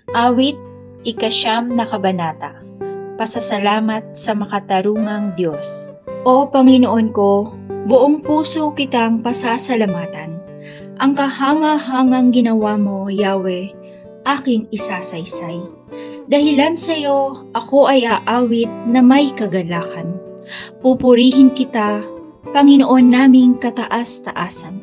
Awit, ika-9 na kabanata. Pasasalamat sa makatarungang Diyos. O Panginoon ko, buong puso kitang pasasalamatan. Ang kahanga-hangang ginawa mo, Yahweh, aking isasaysay. Dahilan sa iyo, ako ay aawit na may kagalakan. Pupurihin kita, Panginoon naming kataas-taasan.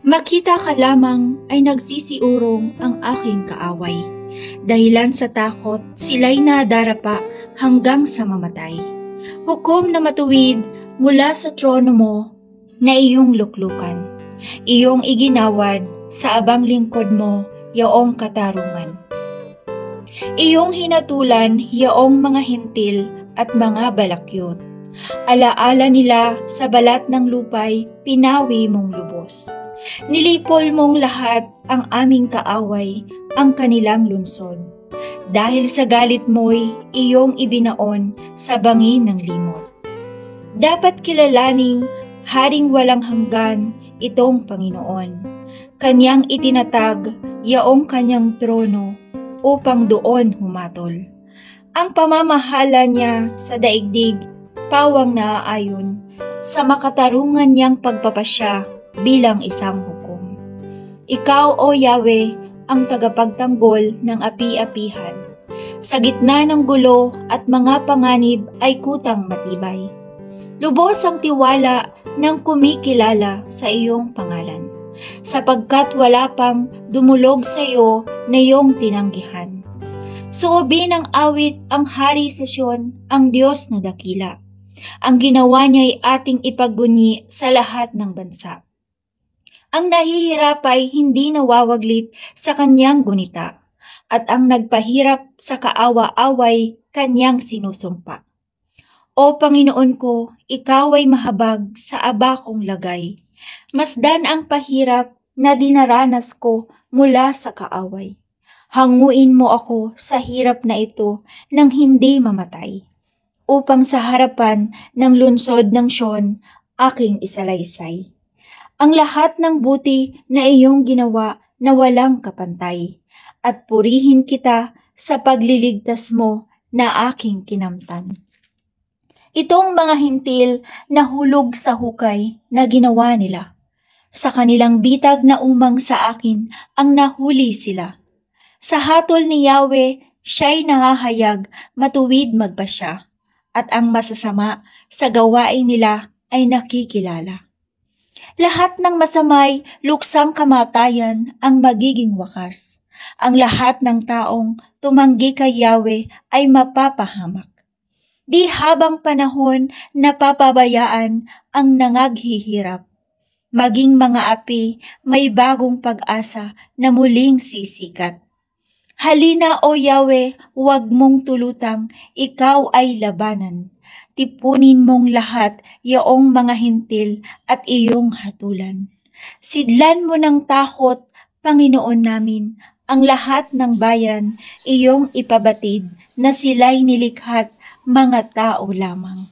Makita ka lamang ay nagsisiurong ang aking kaaway. Dahilan sa takot, sila'y nadarapa hanggang sa mamatay. Hukom na matuwid mula sa trono mo na iyong luklukan. Iyong iginawad sa abang lingkod mo, yaong katarungan. Iyong hinatulan, yaong mga hintil at mga balakyot. Alaala nila sa balat ng lupay, pinawi mong lubos. Nilipol mong lahat ang aming kaaway, ang kanilang lunsod. Dahil sa galit mo'y iyong ibinaon sa bangin ng limot. Dapat kilalaning haring walang hanggan itong Panginoon. Kanyang itinatag yaong kanyang trono upang doon humatol. Ang pamamahala niya sa daigdig, pawang naaayon sa makatarungan niyang pagpapasya bilang isang hukom. Ikaw, O Yahweh, ang tagapagtanggol ng api-apihan. Sa gitna ng gulo at mga panganib ay kutang matibay. Lubos ang tiwala ng kumikilala sa iyong pangalan, sapagkat wala pang dumulog sa iyo na iyong tinanggihan. Suobin ng awit ang Hari sa Siyon, ang Diyos na dakila. Ang ginawa niya ay ating ipagbunyi sa lahat ng bansa. Ang nahihirap ay hindi nawawaglit sa kanyang gunita, at ang nagpahirap sa kaawa-away kanyang sinusumpa. O Panginoon ko, ikaw ay mahabag sa abakong lagay. Masdan ang pahirap na dinaranas ko mula sa kaaway. Hanguin mo ako sa hirap na ito nang hindi mamatay, upang sa harapan ng lunsod ng Siyon aking isalaysay ang lahat ng buti na iyong ginawa na walang kapantay, at purihin kita sa pagliligtas mo na aking kinamtan. Itong mga hintil na hulog sa hukay na ginawa nila. Sa kanilang bitag na umang sa akin ang nahuli sila. Sa hatol ni Yahweh, siya'y nahahayag matuwid magpasya, at ang masasama sa gawain nila ay nakikilala. Lahat ng masamay luksang kamatayan ang magiging wakas. Ang lahat ng taong tumanggi kay Yahweh ay mapapahamak. Di habang panahon napapabayaan ang nangaghihirap. Maging mga api, may bagong pag-asa na muling sisikat. Halina o Yahweh, huwag mong tulutang, ikaw ay labanan. Tipunin mong lahat yaong mga hintil at iyong hatulan. Sidlan mo ng takot, Panginoon namin, ang lahat ng bayan, iyong ipabatid na sila'y nilikhat mga tao lamang.